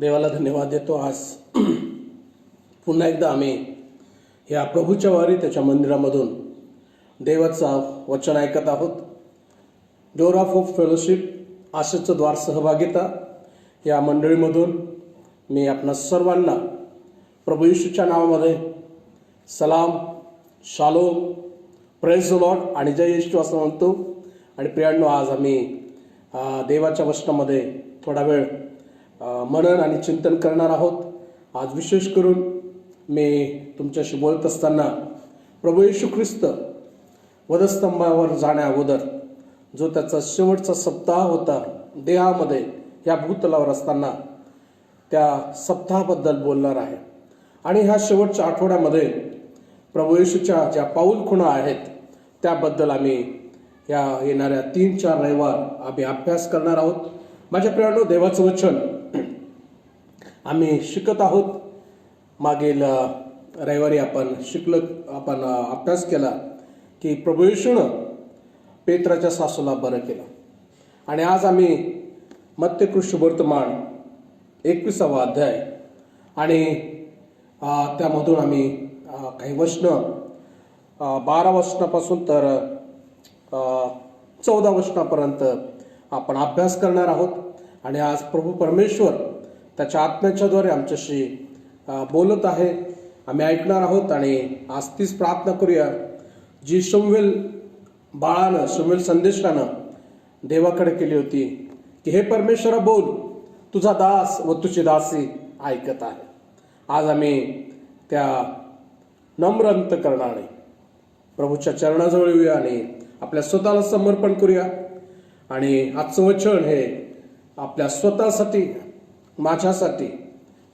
देवाला धन्यवाद देतो। आज पुन्हा एकदा आम्ही या प्रभूच्या वारी त्याच्या मंदिरामधून देवाचा वचन ऐकत आहोत। डोर ऑफ होप फेलोशिप आशेचं द्वार सहभागिता या मंडळीमधून मी आपणा सर्वांना प्रभू येशूच्या नावामध्ये सलाम, शालोम, प्रेज द लॉर्ड आणि जय येशू असं म्हणतो। आणि प्रियांनो, आज आम्ही देवाच्या वचनामध्ये थोडा वेळ मनन आणि चिंतन करणार आहोत। आज विशेष करून मी तुमच्याशी बोलत असताना प्रभू येशू ख्रिस्त वधस्तंभावर जाण्या अगोदर जो त्याचा शेवटचा सप्ताह होता देहामध्ये या भूतलावर असताना त्या सप्ताहाबद्दल बोलणार आहे। आणि ह्या शेवटच्या आठवड्यामध्ये प्रभू येशूच्या ज्या पाऊलखुणा आहेत त्याबद्दल आम्ही या येणाऱ्या 3-4 रविवार आम्ही अभ्यास करणार आहोत। माझ्या प्रियांनो, देवाचं वचन आम्ही शिकत आहोत। मागील रविवारी आपण अभ्यास केला की प्रभू येशूनं पेत्राच्या सासूला बरं केलं। आणि आज आम्ही मत्ती सुवर्तमान 21वा अध्याय आणि त्यामधून आम्ही काही वचनं 12 वचनापासून तर 14 वचनापर्यंत आपण अभ्यास करणार आहोत। आणि आज प्रभू परमेश्वर त्याच्या आत्म्याच्याद्वारे आमच्याशी बोलत आहे, आम्ही ऐकणार आहोत। आणि आज तीच प्रार्थना करूया जी शमूएल संदेशानं देवाकडे केली होती की हे परमेश्वरा बोल, तुझा दास व तुझी दासी ऐकत आहे। आज आम्ही त्या नम्र अंतकरणाने प्रभूच्या चरणाजवळ येऊया आणि आपल्या स्वतःला समर्पण करूया। आणि आजचं वचन हे आपल्या स्वतःसाठी, माझ्यासाठी,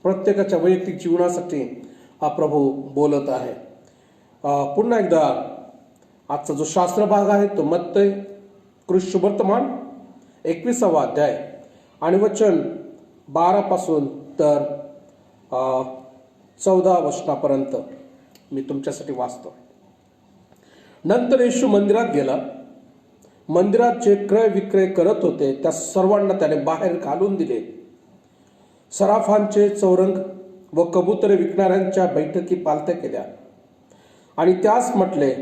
प्रत्येकाच्या वैयक्तिक जीवनासाठी हा प्रभू बोलत आहे। पुन्हा एकदा आजचा जो शास्त्र भाग आहे तो मत्ती सुवर्तमान 21वा अध्याय आणि वचन 12 पासून तर 14 वचनापर्यंत मी तुमच्यासाठी वाचतो। नंतर येशू मंदिरात गेला। मंदिरात जे क्रय विक्रय करत होते त्या सर्वांना त्याने बाहेर घालून दिले। सराफांचे चौरंग व कबुतरे विकणाऱ्यांच्या बैठकी पालत्या केल्या आणि त्यास म्हटले,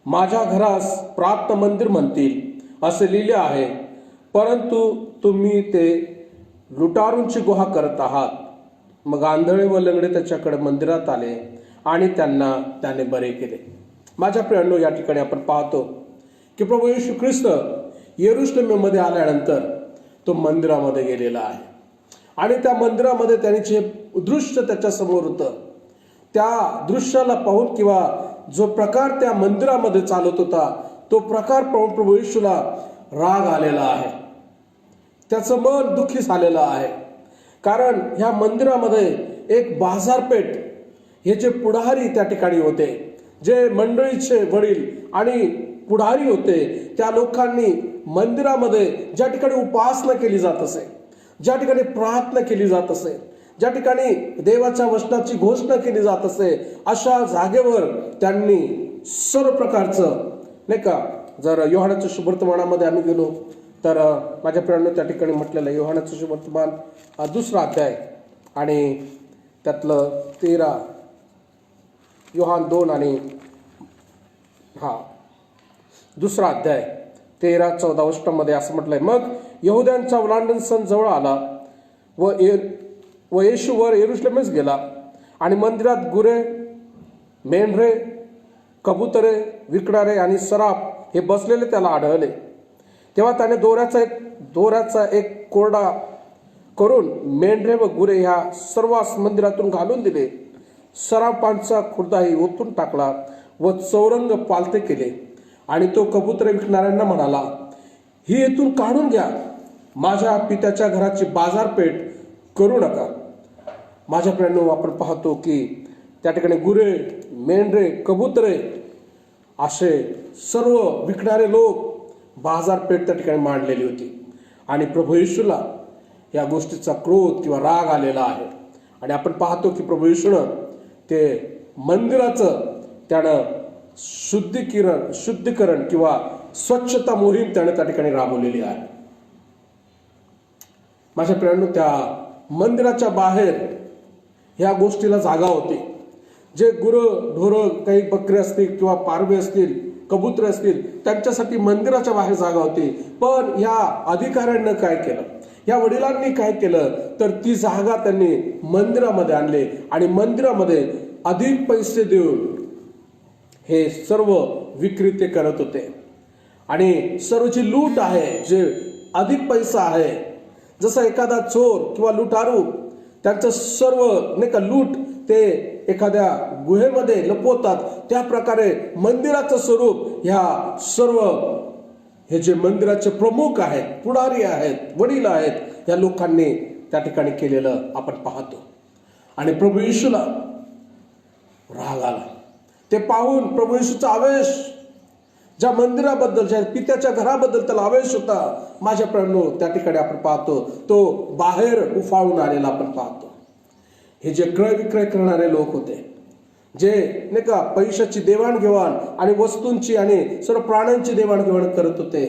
माझ्या घरास प्रार्थना मंदिर म्हणतील असे लिहिले आहे, परंतु तुम्ही ते लुटारूंची गुहा करत आहात। मग आंधळे व लंगडे त्याच्याकडे मंदिरात आले आणि त्यांना त्याने बरे केले। माझ्या प्रियांनो, या ठिकाणी आपण पाहतो की प्रभू येशू ख्रिस्त यरूशलेममध्ये आल्यानंतर तो मंदिरामध्ये गेलेला आहे। आणि त्या मंदिरामध्ये त्याने जे दृश्य त्याच्या समोर होतं त्या दृश्याला पाहून किंवा जो प्रकार त्या मंदिरामध्ये चालत होता तो प्रकार पाहून प्रभू येशूला राग आलेला आहे, त्याचं मन दुःखी झालेलं आहे। कारण ह्या मंदिरामध्ये एक बाजारपेठ, हे जे पुढारी त्या ठिकाणी होते, जे मंडळीचे वडील आणि पुढारी होते, त्या लोकांनी मंदिरामध्ये ज्या ठिकाणी उपासना केली जात असे, ज्या ठिकाणी प्रार्थना केली जात असे, ज्या ठिकाणी देवाच्या वचनाची घोषणा केली जात असे, अशा जागेवर त्यांनी सर्व प्रकारचं, नाही का, जर योहानाच्या सुवर्तमानामध्ये आम्ही गेलो तर माझ्या प्रियांनो त्या ठिकाणी म्हटलेलं आहे, योहानाचं सुवर्तमान 2रा अध्याय आणि त्यातलं 13 योहान 2 आणि 2रा अध्याय 13-14 वचनामध्ये असं म्हटलंय, मग यहुद्यांचा ओलांडण सण जवळ आला व येशू वर यरूशलेमस गेला आणि मंदिरात गुरे, मेंढरे, कबुतरे विकणारे आणि सराफ हे बसलेले त्याला आढळले। तेव्हा त्याने दोऱ्याचा एक कोरडा करून मेंढरे व गुरे ह्या सर्वांस मंदिरातून घालून दिले। सराफांचा खुर्दाही ओतून टाकला व चौरंग पालते केले। आणि तो कबुतरे विकणाऱ्यांना म्हणाला, ही येथून काढून घ्या, माझ्या पित्याच्या घराची बाजारपेठ करू नका। माझ्या प्रियांनो, आपण पाहतो की त्या ठिकाणी गुरे, मेंढरे, कबुतरे असे सर्व विकणारे लोक बाजारपेठ त्या ठिकाणी मांडलेली होती। आणि प्रभू येशूला या गोष्टीचा क्रोध किंवा राग आलेला आहे। आणि आपण पाहतो की प्रभू येशूनं ते मंदिराचं त्यानं शुद्धीकरण किंवा स्वच्छता मोहीम त्याने त्या ठिकाणी राबवलेली आहे। माझ्या प्रियांनो, त्या मंदिराच्या बाहेर ह्या गोष्टीला जागा होती. जे गुरं ढोरं काही बकरे असतील किंवा पारवे असतील, कबूतर असतील, त्यांच्यासाठी मंदिराच्या बाहेर जागा होती. पण या अधिकाऱ्यांनी काय केलं, या वडिलांनी काय केलं, तर ती जागा त्यांनी मंदिरामध्ये आणले आणि मंदिरामध्ये अधिक पैसे देऊन हे सर्व विक्री करत होते. आणि सर्व जी लूट आहे, जे अधिक पैसा आहे, जसा एखादा चोर किंवा लुटारू त्यांचं सर्व नाही का लूट ते एखाद्या गुहेमध्ये लपवतात, त्या प्रकारे मंदिराचं स्वरूप ह्या सर्व हे जे मंदिराचे प्रमुख आहेत, पुढारी आहेत, वडील आहेत, या लोकांनी त्या ठिकाणी केलेलं आपण पाहतो. आणि प्रभू येशूला राग आला. ते पाहून प्रभू येशूचा आवेश, ज्या मंदिराबद्दल, ज्या पित्याच्या घराबद्दल त्याला आवेश होता, माझ्या प्रेमानो त्या ठिकाणी आपण पाहतो तो बाहेर उफाळून आलेला आपण पाहतो. हे जे क्रय विक्रय करणारे लोक होते, जे नाही का पैशाची देवाणघेवाण आणि वस्तूंची आणि सर्व प्राण्यांची देवाणघेवाण करत होते,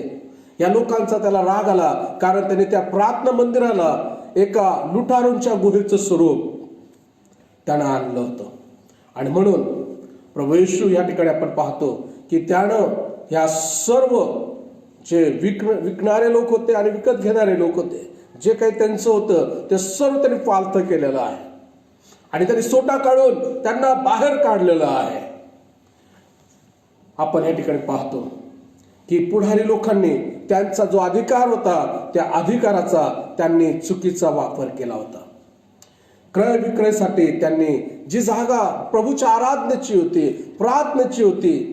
या लोकांचा त्याला राग आला. कारण त्याने त्या प्रार्थना मंदिराला एका लुटारूंच्या गुहेचं स्वरूप त्यानं आणलं होतं. आणि म्हणून प्रभू येशू या ठिकाणी आपण पाहतो की त्यानं ह्या सर्व जे विकणारे लोक होते आणि विकत घेणारे लोक होते, जे काही त्यांचं होतं ते सर्व त्यांनी पालथ केलेलं आहे आणि त्यांनी सोटा काढून त्यांना बाहेर काढलेलं आहे. आपण या ठिकाणी पाहतो की पुढारी लोकांनी त्यांचा जो अधिकार होता, त्या अधिकाराचा त्यांनी चुकीचा वापर केला होता. क्रय विक्रयसाठी त्यांनी जी जागा प्रभूच्या आराधनेची होती, प्रार्थनेची होती,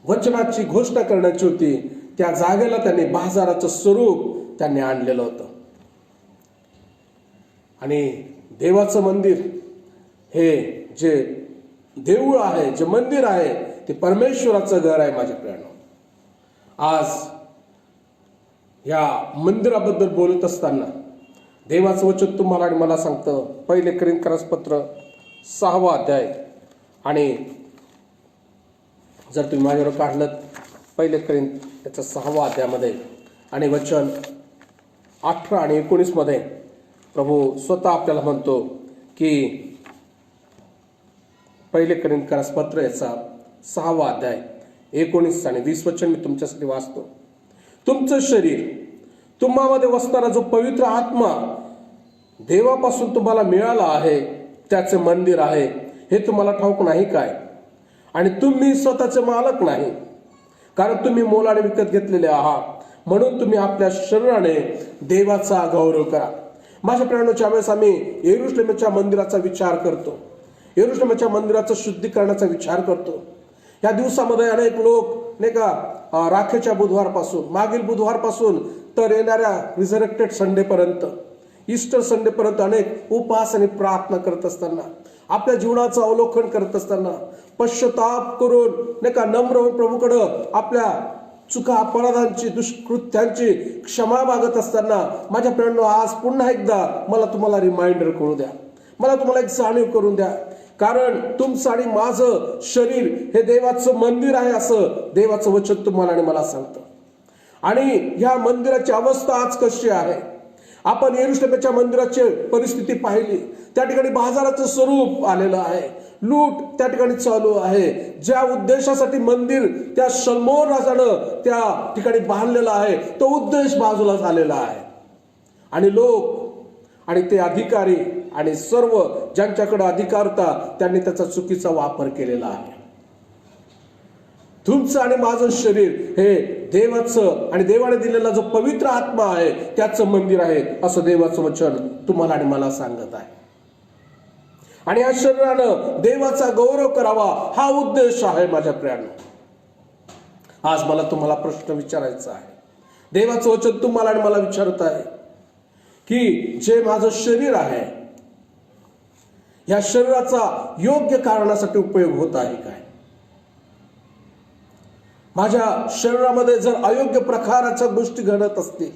वचनाची घोषणा करण्याची होती, त्या जागेला त्यांनी बाजाराचं स्वरूप त्यांनी आणलेलं होतं. आणि देवाचं मंदिर हे जे देऊळ आहे, जे मंदिर आहे, ते परमेश्वराचं घर आहे. माझ्या प्रियानो, आज या मंदिराबद्दल बोलत असताना देवाचं वचन तुम्हाला आणि मला सांगतं, 1 कोरिंथीयांस पत्र 6 अध्याय, आणि जर तुम्ही माझ्यावर काढलं 1 कोरिंथीच्या 6 अध्यायामध्ये आणि वचन 18 आणि 19 मध्ये प्रभू स्वतः आपल्याला म्हणतो की 1 कोरिंथीयांस पत्र याचा 6 अध्याय 19 आणि 20 वचन मी तुमच्यासाठी वाचतो. तुमचं शरीर, तुम्हामध्ये वसणारा जो पवित्र आत्मा देवापासून तुम्हाला मिळाला आहे, त्याचे मंदिर आहे, हे तुम्हाला ठाऊक नाही काय? आणि तुम्ही स्वतःचे मालक नाही, कारण तुम्ही मोलाने विकत घेतलेले आहात. म्हणून तुम्ही आपल्या शरीराने देवाचा गौरव करा. माझ्या प्रियानो, ज्यावेळेस आम्ही यरुशलेमच्या मंदिराचा विचार करतो, यरुशलेमच्या मंदिराचा शुद्धीकरणाचा विचार करतो, या दिवसामध्ये अनेक लोक नाही का राखेच्या बुधवारपासून, मागील बुधवारपासून तर येणाऱ्या रिझरेक्टेड संडेपर्यंत, ईस्टर संडेपर्यंत अनेक उपवास आणि प्रार्थना करत असताना, आपल्या जीवनाचं अवलोकन करत असताना, पश्चाताप करून नाही का नम्र होऊन प्रभूकडं आपल्या चुका अपराधांची, दुष्कृत्यांची क्षमा मागत असताना, माझ्या प्रियानो, आज पुन्हा एकदा मला तुम्हाला रिमाइंडर करू द्या, मला तुम्हाला एक जाणीव करून द्या. कारण तुमचं आणि माझं शरीर हे देवाचं मंदिर आहे, असं देवाचं वचन तुम्हाला आणि मला सांगतं. आणि ह्या मंदिराची अवस्था आज कशी आहे? आपण यरुशलेमच्या मंदिराची परिस्थिती पाहिली, त्या ठिकाणी बाजाराचं स्वरूप आलेलं आहे, लूट त्या ठिकाणी चालू आहे. ज्या उद्देशासाठी मंदिर त्या सल्मोन राजानं त्या ठिकाणी बांधलेलं आहे, तो उद्देश बाजूला झालेला आहे. आणि लोक आणि ते अधिकारी आणि सर्व ज्यांच्याकडे अधिकार होता, त्यांनी त्याचा चुकीचा वापर केलेला आहे. तुमचं आणि माझं शरीर हे देवाचं आणि देवाने दिलेला जो पवित्र आत्मा आहे, त्याचं मंदिर आहे, असं देवाचं वचन तुम्हाला आणि मला सांगत आहे. आणि या शरीरानं देवाचा गौरव करावा, हा उद्देश आहे. माझ्या प्रियानो, आज मला तुम्हाला प्रश्न विचारायचा आहे, देवाचं वचन तुम्हाला आणि मला विचारत आहे की जे माझं शरीर आहे, या शरीराचा योग्य कारणासाठी उपयोग होत आहे काय? माझ्या शरीरामध्ये जर अयोग्य प्रकारच्या गोष्टी घडत असतील,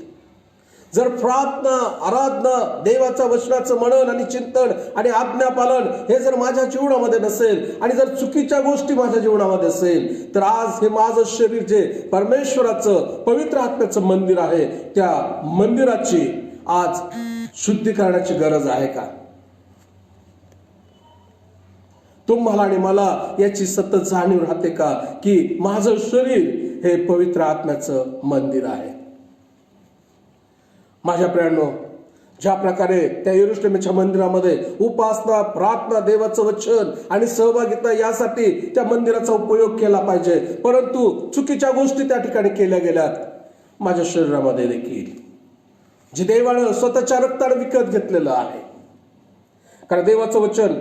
जर प्रार्थना, आराधना, देवाच्या वचनाचं मनन आणि चिंतन आणि आज्ञापालन हे जर माझ्या जीवनामध्ये नसेल, आणि जर चुकीच्या गोष्टी माझ्या जीवनामध्ये असेल, तर आज हे माझं शरीर जे परमेश्वराचं पवित्र आत्म्याचं मंदिर आहे, त्या मंदिराची आज शुद्धीकरणाची गरज आहे का? तुम्हाला आणि मला याची सतत जाणीव राहते का की माझं शरीर हे पवित्र आत्म्याचं मंदिर आहे? माझ्या प्रियांनो, ज्या प्रकारे त्या यरूशलेमच्या मंदिरामध्ये उपासना, प्रार्थना, देवाचं वचन आणि सहभागिता यासाठी त्या मंदिराचा उपयोग केला पाहिजे, परंतु चुकीच्या गोष्टी त्या ठिकाणी केल्या गेल्यात. माझ्या शरीरामध्ये देखील जे देवानं स्वतःच्या रक्ताने विकत घेतलेलं आहे. कारण देवाचं वचन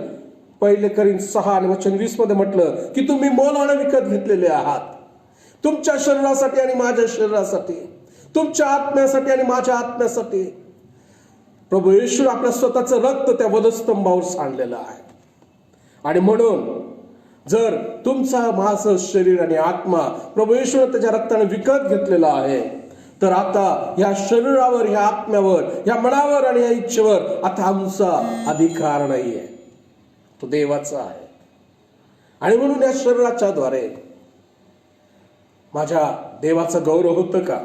1 कोरिंथ 6 आणि वचन 20 मध्ये म्हटलं की तुम्ही मोलाने विकत घेतलेले आहात. तुमच्या शरीरासाठी आणि माझ्या शरीरासाठी, तुमच्या आत्म्यासाठी आणि माझ्या आत्म्यासाठी प्रभू येशू आपल्या स्वतःचं रक्त त्या वधस्तंभावर सांडलेलं आहे. आणि म्हणून जर तुमचा माझं शरीर आणि आत्मा प्रभू येशूने त्याच्या रक्ताने विकत घेतलेला आहे, तर आता या शरीरावर, या आत्म्यावर, या मनावर आणि या इच्छेवर आता आमचा अधिकार नाहीये, तो देवाचा आहे. आणि म्हणून या शरीराच्या द्वारे माझ्या देवाचं गौरव होतं का?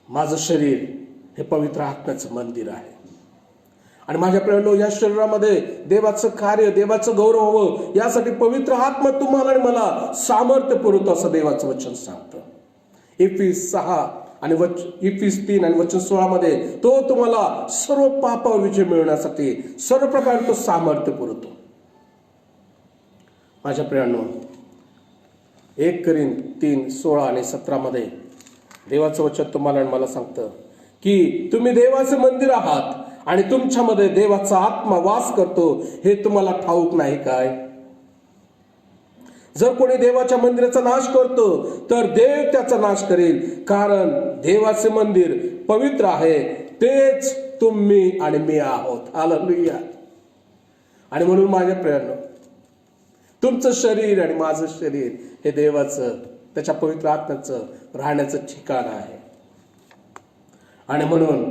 माझं शरीर हे पवित्र आत्म्याचं मंदिर आहे. आणि माझ्या प्रियांनो, या शरीरामध्ये देवाचं कार्य, देवाचं गौरव हवं यासाठी पवित्र आत्मा तुम्हाला आणि मला सामर्थ्य पुरवतो असं देवाचं वचन सांगतं. इफिस 6 आणि इफिस 3 आणि वचन 16 मध्ये तो तुम्हाला सर्व पापावर विजय मिळवण्यासाठी सर्व प्रकारे तो सामर्थ्य पुरवतो. माझ्या प्रियांनो, 1 कोरिंथ 3, 16 आणि 17 मध्ये देवाचं वचन तुम्हाला आणि मला सांगतं की तुम्ही देवाचे मंदिर आहात आणि तुमच्यामध्ये देवाचा आत्मा वास करतो, हे तुम्हाला ठाऊक नाही काय? जर कोणी देवाच्या मंदिराचा नाश करतो तर देव त्याचा नाश करेल, कारण देवाचे मंदिर पवित्र आहे, तेच तुम्ही आणि मी आहोत. हालेलुया. आणि म्हणून माझ्या प्रियांनो, तुमचं शरीर आणि माझं शरीर हे देवाचं, त्याच्या पवित्र आत्म्याचं राहण्याचं ठिकाण आहे. आणि म्हणून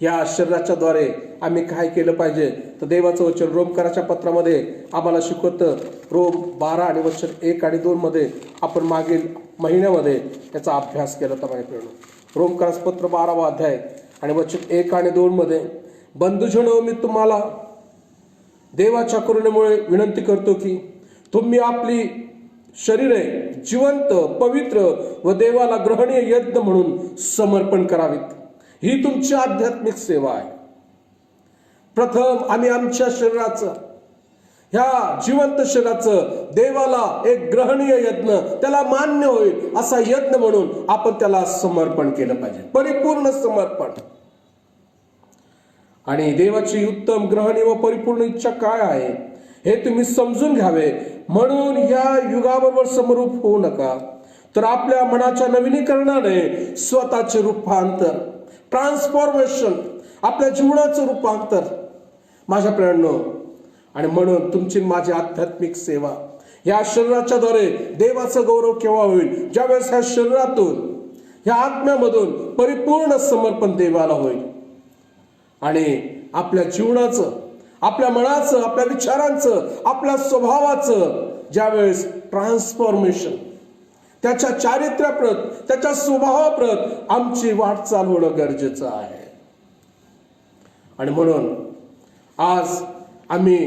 या शरीराच्या द्वारे आम्ही काय केलं पाहिजे, तर देवाचं वचन रोमकराच्या पत्रामध्ये आम्हाला शिकवतं. रोम 12 आणि वचन 1 आणि 2 मध्ये आपण मागील महिन्यामध्ये याचा अभ्यास केला होता. माझ्या प्रियांनो, रोमकराचं पत्र 12वा अध्याय आणि वचन 1 आणि 2 मध्ये, बंधुजनो, मी तुम्हाला देवाच्या करुणेमुळे विनंती करतो की तुम्ही आपली शरीरे जिवंत, पवित्र व देवाला ग्रहणीय यज्ञ म्हणून समर्पण करावीत. ही तुमची आध्यात्मिक सेवा आहे. प्रथम आम्ही आमच्या शरीराचं, ह्या जिवंत शरीराचं देवाला एक ग्रहणीय यज्ञ, त्याला मान्य होईल असा यज्ञ म्हणून आपण त्याला समर्पण केलं पाहिजे, परिपूर्ण समर्पण. आणि देवाची उत्तम, ग्रहणीय व परिपूर्ण इच्छा काय आहे हे तुम्ही समजून घ्यावे. म्हणून या युगाबरोबर समरूप होऊ नका, तर आपल्या मनाच्या नवीनीकरणाने स्वतःचे रूपांतर, ट्रान्सफॉर्मेशन, आपल्या जीवनाचं रूपांतर. माझ्या प्रियांनो, आणि म्हणून तुमची माझी आध्यात्मिक सेवा या शरीराच्या द्वारे देवाचा गौरव केव्हा होईल? ज्यावेळेस ह्या शरीरातून, ह्या आत्म्यामधून परिपूर्ण समर्पण देवाला होईल. आणि आपल्या जीवनाचं, आपल्या मनाचं, आपल्या विचारांचं, आपल्या स्वभावाचं ज्यावेळेस ट्रान्सफॉर्मेशन, त्याच्या चारित्र्याप्रत, त्याच्या स्वभावाप्रत आमची वाटचाल होणं गरजेचं आहे. आणि म्हणून आज आम्ही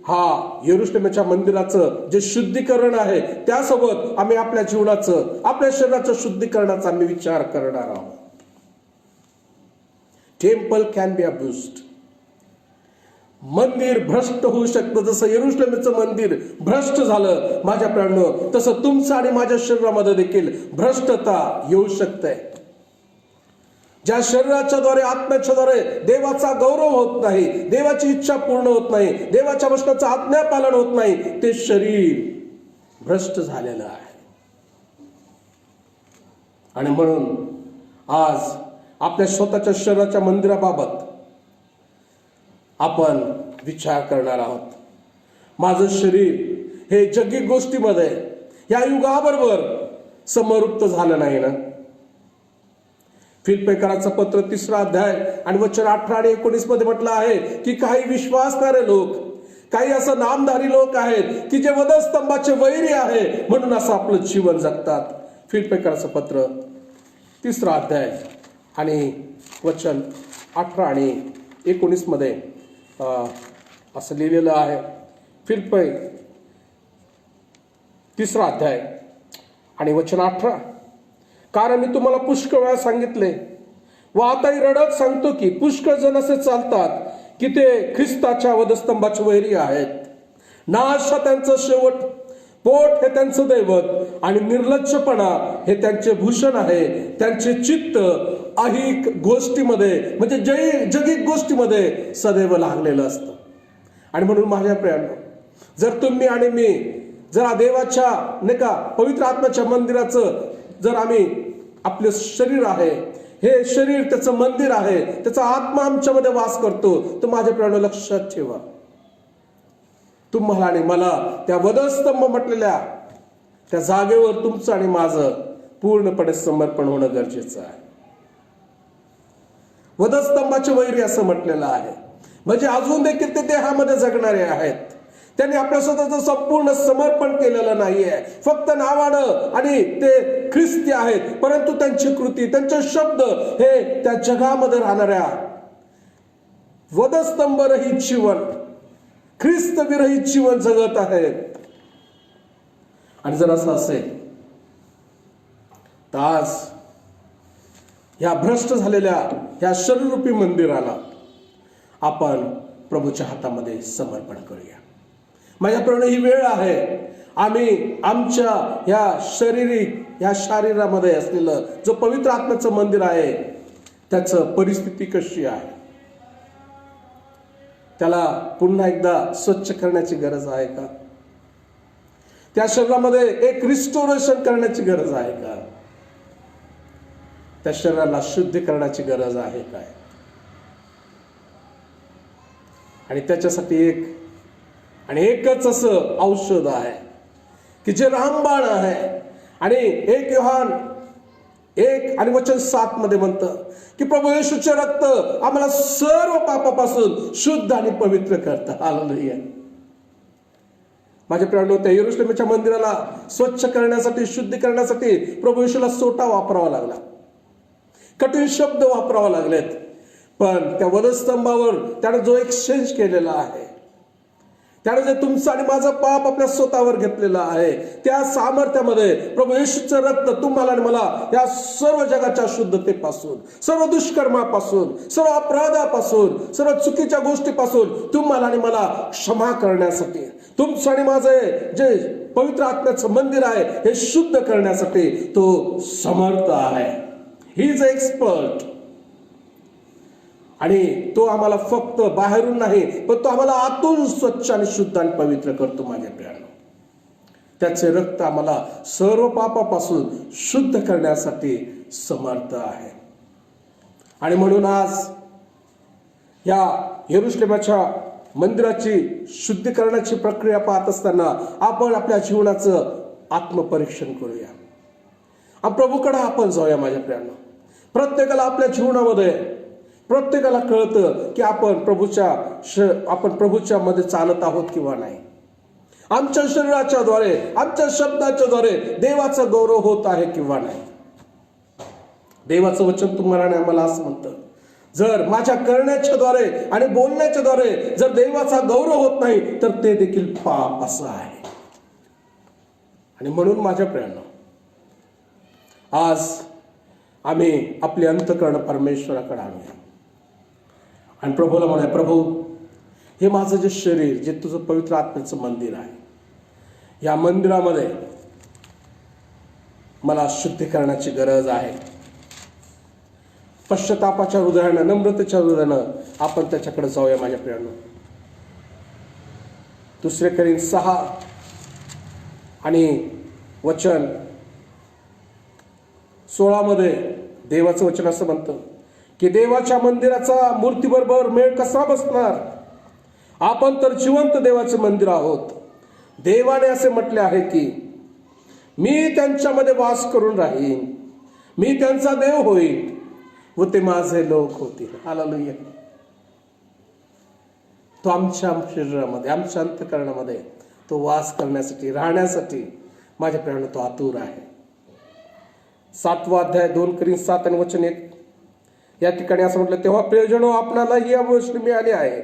हा यरूशलेमच्या मंदिराचं जे शुद्धीकरण आहे, त्यासोबत आम्ही आपल्या जीवनाचं, आपल्या शरीराचं शुद्धीकरणाचा आम्ही विचार करणार आहोत. Temple can be abused. मंदिर भ्रष्ट होऊ शकतं. जसं यरूशलेमचं मंदिर भ्रष्ट झालं माझ्या प्रियांनो, तसं तुमचं आणि माझ्या शरीरामध्ये देखील भ्रष्टता येऊ शकते. ज्या शरीराच्या द्वारे, आत्म्याच्या द्वारे देवाचा गौरव होत नाही, देवाची इच्छा पूर्ण होत नाही, देवाच्या वचनाचं आज्ञापालन होत नाही, ते शरीर भ्रष्ट झालेलं आहे. आणि म्हणून आज आपल्या स्वतःच्या शरीराच्या मंदिराबाबत आपण विचार करणार आहोत. माझं शरीर हे जगिक गोष्टीमध्ये या युगाबरोबर समरूप झालं नाही ना? फिलिप्पियराचं पत्र 3 अध्याय आणि वचन 18 आणि 19 मध्ये म्हटलं आहे की काही विश्वासणारे लोक, काही असं नामधारी लोक आहेत की जे वधस्तंभाचे वैरी आहे म्हणून असं आपलं जीवन जगतात. फिलिप्पियराचं पत्र 3 अध्याय आणि वचन 18 आणि 19 मध्ये असं लिहिलेलं आहे. फिलिप्पी 3 अध्याय आणि वचन 18. कारण मी तुम्हाला पुष्कळ वेळा सांगितले व आताही रडत सांगतो की पुष्कळ जण असे चालतात की ते ख्रिस्ताच्या वधस्तंभाचे वैरी आहेत. नाश हा त्यांचं शेवट, पोट हे त्यांचं दैवत आणि निर्लज्जपणा हे त्यांचे भूषण आहे. त्यांचे चित्त अहिक गोष्टीमध्ये म्हणजे जगिक गोष्टीमध्ये सदैव लागलेलं असतं. आणि म्हणून माझ्या प्रियांनो, जर तुम्ही आणि मी जर देवाच्या नाही का पवित्र आत्म्याच्या मंदिराचं जर आम्ही आपलं शरीर आहे, हे शरीर त्याचं मंदिर आहे, त्याचा आत्मा आमच्यामध्ये वास करतो, तर माझ्या प्रियांनो लक्षात ठेवा, तुम्हाला आणि मला त्या वधस्तंभ म्हटलेल्या त्या जागेवर तुमचं आणि माझं पूर्णपणे समर्पण होणं गरजेचं आहे. वधस्तंभाचे वैरी असं म्हटलेलं आहे, म्हणजे अजून देखील ते देहामध्ये जगणारे आहेत. त्यांनी आपल्या स्वतःचं संपूर्ण समर्पण केलेलं नाहीये, फक्त नावानं आणि ते ख्रिस्ती आहेत, परंतु त्यांची कृती, त्यांचे शब्द हे त्या जगामध्ये राहणाऱ्या वधस्तंभ रहित जीवन, ख्रिस्त विरहित जीवन जगत आहेत. आणि जर असं असेल तर आज ह्या भ्रष्ट झालेल्या ह्या शरीररूपी मंदिराला आपण प्रभूच्या हातामध्ये समर्पण करूया. माझ्या प्रियांनो, ही वेळ आहे आम्ही आमच्या ह्या शरीरामध्ये असलेलं जो पवित्र आत्म्याचं मंदिर आहे त्याचं परिस्थिती कशी आहे, त्याला पुन्हा एकदा स्वच्छ करण्याची गरज आहे का? त्या शरीरामध्ये एक रिस्टोरेशन करण्याची गरज आहे का? त्या शरीराला शुद्ध करण्याची गरज आहे काय? आणि त्याच्यासाठी एकच असं औषध आहे की जे रामबाण आहे. आणि 1 योहान 1 आणि वचन 7 मध्ये म्हणतं की प्रभू येशूचे रक्त आम्हाला सर्व पापापासून शुद्ध आणि पवित्र करतं. हालेलुया. माझ्या प्रियांनो, त्या यरुशलेमच्या मंदिराला स्वच्छ करण्यासाठी, शुद्ध करण्यासाठी प्रभू येशूला सोटा वापरावा लागला, कठीण शब्द वापरावा लागलेत. पण त्या वधस्तंभावर त्याने जो एक्सचेंज केलेला आहे, त्याने जे तुमचं आणि माझं पाप आपल्या स्वतःवर घेतलेलं आहे, त्या सामर्थ्यामध्ये प्रभू येशूचं रक्त तुम्हाला आणि मला या सर्व जगाच्या शुद्धतेपासून, सर्व दुष्कर्मापासून, सर्व अपराधापासून, सर्व चुकीच्या गोष्टीपासून तुम्हाला आणि मला क्षमा करण्यासाठी, तुमचं आणि माझे जे पवित्र आत्म्याचं मंदिर आहे हे शुद्ध करण्यासाठी तो समर्थ आहे. He is expert. आणि तो आम्हाला फक्त बाहेरून नाही, पण तो आम्हाला आतून स्वच्छ आणि शुद्ध आणि पवित्र करतो. माझ्या प्रियांनो, त्याचे रक्त आम्हाला सर्व पापापासून शुद्ध करण्यासाठी समर्थ आहे. आणि म्हणून आज या यरुशलेमाच्या मंदिराची शुद्धीकरणाची प्रक्रिया पाहत असताना आपण आपल्या जीवनाचं आत्मपरीक्षण करूया. प्रभूकडे आपण जाऊया. माझ्या प्रियांनो, प्रत्येकाला आपल्या जीवनामध्ये प्रत्येकाला कळतं की आपण प्रभूच्या मध्ये चालत आहोत किंवा नाही. आमच्या शरीराच्या द्वारे, आमच्या शब्दाच्या द्वारे देवाचा गौरव होत आहे किंवा नाही. देवाचं वचन तुम्हाला आणि आम्हाला असं म्हणतं, जर माझ्या करण्याच्या द्वारे आणि बोलण्याच्या द्वारे जर देवाचा गौरव होत नाही तर ते देखील पाप असं आहे. आणि म्हणून माझ्या प्रियांनो, आज आम्ही आपले अंतःकरण परमेश्वराकडे आणूया आणि प्रभूला म्हणूया, प्रभू, हे माझं जे शरीर, जे तुझं पवित्र आत्म्याचं मंदिर आहे, या मंदिरामध्ये मला शुद्धीकरणाची गरज आहे. पश्चातापाच्या हृदयानं, नम्रतेच्या हृदयानं आपण त्याच्याकडे जाऊया. माझ्या प्रियांनो, 2 कोरिंथ 6 आणि वचन 16 मध्ये देवाचं वचन असं म्हणतं की देवाच्या मंदिराचा मूर्तीबरोबर मेळ कसा बसणार? आपण तर जिवंत देवाचे मंदिर आहोत. देवाने असे म्हटले आहे की मी त्यांच्यामध्ये वास करून राहीन, मी त्यांचा देव होईल व ते माझे लोक होतील. हालेलुया. तो आमच्या शरीरामध्ये, आमच्या अंतःकरणामध्ये तो वास करण्यासाठी, राहण्यासाठी माझ्या प्रियांनो तो आतुर आहे. 7 अध्याय 2 कोरिंथ 7 आणि वचन 1. या ठिकाणी असं म्हटलं, तेव्हा प्रियजनो आपणाला या गोष्ट मिळाली आहे,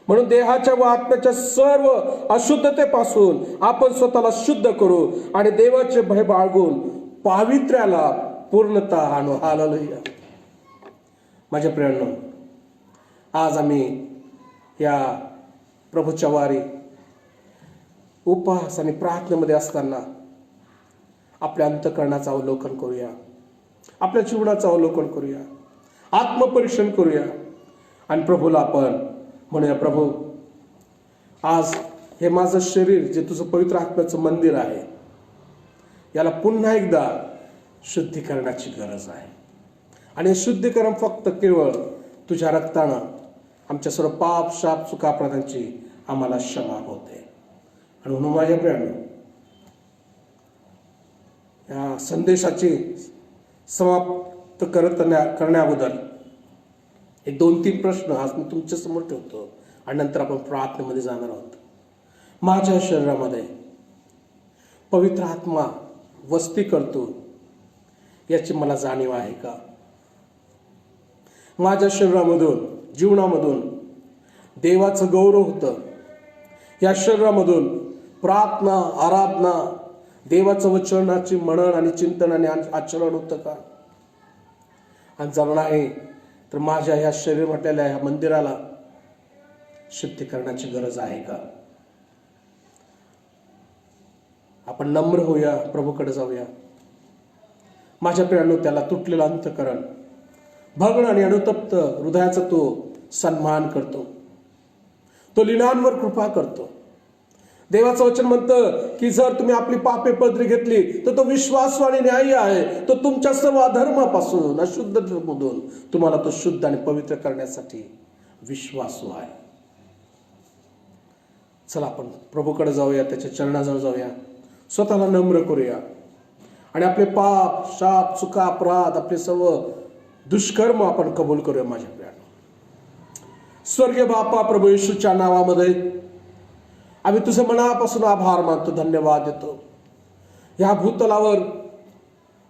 म्हणून देहाच्या व आत्म्याच्या सर्व अशुद्धतेपासून आपण स्वतःला शुद्ध करू आणि देवाचे भय बाळगून पावित्र्याला पूर्णता आणू. हालेलुया. माझ्या प्रियांनो, आज आम्ही या प्रभूच्या वारी उपवास आणि प्रार्थनेमध्ये असताना आपल्या अंतःकरणाचं अवलोकन करूया, आपल्या जीवनाचं अवलोकन करूया, आत्मपरीक्षण करूया आणि प्रभूला आपण म्हणूया, प्रभू आज हे माझं शरीर जे तुझं पवित्र आत्म्याचं मंदिर आहे, याला पुन्हा एकदा शुद्धीकरणाची गरज आहे. आणि हे शुद्धीकरण फक्त केवळ तुझ्या रक्तानं आमच्या सर्व पाप शाप चुका अपराधांची आम्हाला क्षमा होते. आणि म्हणून माझ्या प्रियांनो, या संदेशाची समाप्त करण्या एक 2-3 प्रश्न आज मी तुमच्या समोर ठेवतो आणि नंतर आपण प्रार्थनेमध्ये जाणार आहोत. माझ्या शरीरामध्ये पवित्र आत्मा वस्ती करतो याची मला जाणीव आहे का? माझ्या शरीरामधून, जीवनामधून देवाचं गौरव होतं, या शरीरामधून प्रार्थना, आराधना, देवाचं वचनाची मनन आणि चिंतन आणि आचरण होतं का? आणि जर नाही तर माझ्या ह्या शरीर म्हटलेल्या ह्या मंदिराला शुद्धीकरणाची गरज आहे का? आपण नम्र होऊया, प्रभूकडे जाऊया. माझ्या प्रियांनो, त्याला तुटलेलं अंतःकरण, भग्न आणि अनुतप्त हृदयाचा तो सन्मान करतो, तो लीनांवर कृपा करतो. देवाचं वचन म्हणतं की जर तुम्ही आपली पापे पदरी घेतली तर तो विश्वासू आणि न्यायी आहे, तो तुमच्या सर्व अधर्मापासून, अशुद्धतेमधून तुम्हाला तो शुद्ध आणि पवित्र करण्यासाठी विश्वासू आहे. चला आपण प्रभूकडे जाऊया, त्याच्या चरणाजवळ जाऊया, स्वतःला नम्र करूया आणि आपले पाप शाप चुका अपराध, आपले सर्व दुष्कर्म आपण कबूल करूया. माझ्या प्रियांनो, स्वर्गीय बापा, प्रभू येशूच्या नावामध्ये आम्ही तुझे मनापासून आभार मानतो, धन्यवाद देतो. या भूतलावर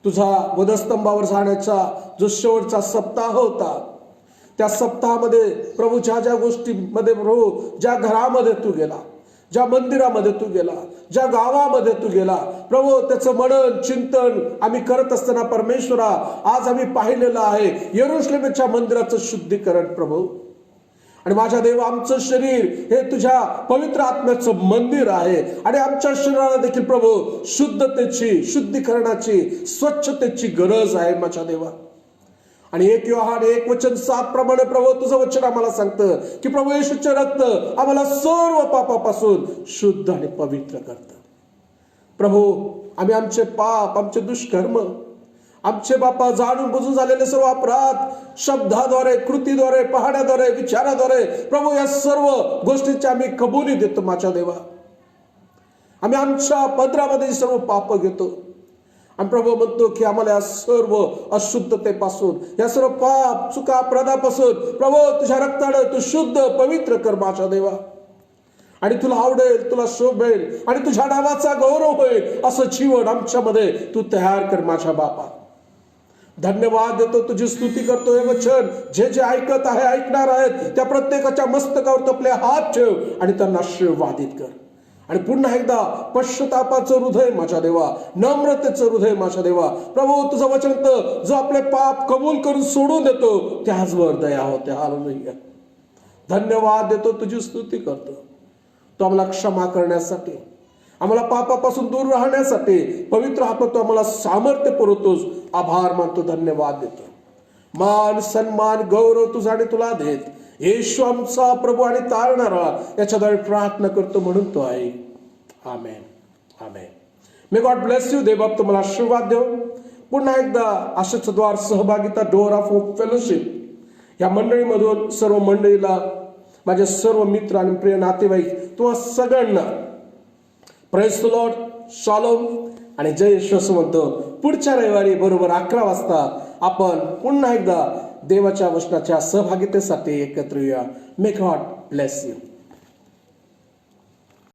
तुझा वधस्तंभावर जाण्याचा जो शेवटचा सप्ताह होता, त्या सप्ताहामध्ये प्रभू ज्या ज्या गोष्टीमध्ये, प्रभू ज्या घरामध्ये तू गेला, ज्या मंदिरामध्ये तू गेला, ज्या गावामध्ये तू गेला, प्रभू त्याचं मनन चिंतन आम्ही करत असताना परमेश्वरा, आज आम्ही पाहिलेलं आहे यरूशलेमच्या मंदिराचं शुद्धीकरण प्रभू. आणि माझ्या देवा, आमचं शरीर हे तुझ्या पवित्र आत्म्याचं मंदिर आहे आणि आमच्या शरीराला देखील प्रभू शुद्धतेची, शुद्धीकरणाची, स्वच्छतेची गरज आहे माझ्या देवा. आणि 1 योहान 1:7 प्रमाणे प्रभू तुझं वचन आम्हाला सांगतं की प्रभू येशूचे रक्त आम्हाला सर्व पापापासून शुद्ध आणि पवित्र करतं. प्रभू, आम्ही आमचे पाप, आमचे दुष्कर्म, आमचे बापा जाणून बुजून झालेले सर्व अपराध, शब्दाद्वारे, कृतीद्वारे, पाहण्याद्वारे, विचाराद्वारे, प्रभू या सर्व गोष्टींची आम्ही कबुली देतो माझ्या देवा. आम्ही आमच्या पदरामध्ये सर्व पाप घेतो आणि प्रभू म्हणतो की आम्हाला या सर्व अशुद्धतेपासून, या सर्व पाप चुका अपराधापासून प्रभू तुझ्या रक्ताने तू शुद्ध पवित्र कर माझ्या देवा. आणि तुला आवडेल, तुला शोभेल आणि तुझ्या नावाचा गौरव होईल असं जीवन आमच्यामध्ये तू तयार कर माझ्या बापा. धन्यवाद देतो, तुझी स्तुती करतो. हे वचन जे जे ऐकत आहे, ऐकणार आहेत, त्या प्रत्येकाच्या मस्तकावर आपले हात ठेव आणि त्यांना आशीर्वादित कर. आणि पुन्हा एकदा पश्चातापाचं हृदय माझ्या देवा, नम्रतेचं हृदय माझ्या देवा, प्रभू तुझं वचन तर जो आपले पाप कबूल करून सोडून देतो त्याचवर दया होते. हालेलुया. धन्यवाद देतो, तुझी स्तुती करतो. तो आम्हाला क्षमा करण्यासाठी, आम्हाला पापापासून दूर राहण्यासाठी पवित्र आत्मा तो आम्हाला सामर्थ्य पुरवतोस. आभार मानतो, धन्यवाद देतो. मान सन्मान गौरव तुझा आणि तुला देत येशू आमचा प्रभू आणि तारणारा याच्याद्वारे प्रार्थना करतो म्हणून तो आहे. Amen, amen. May God bless you. देवबाप तुम्हाला आशीर्वाद देव. पुन्हा एकदा आशाचं द्वार सहभागिता डोअर ऑफ होप फेलोशिप या मंडळीमधून सर्व मंडळीला, माझे सर्व मित्र आणि प्रिय नातेवाईक, तुम्हा सगळ्यांना प्रेज द लॉर्ड, शालोम आणि जय येशू म्हणतो. पुढच्या रविवारी बरोबर 11 वाजता आपण पुन्हा एकदा देवाच्या वचनाच्या सहभागितेसाठी एकत्र येऊया. मे गॉड ब्लेस यू.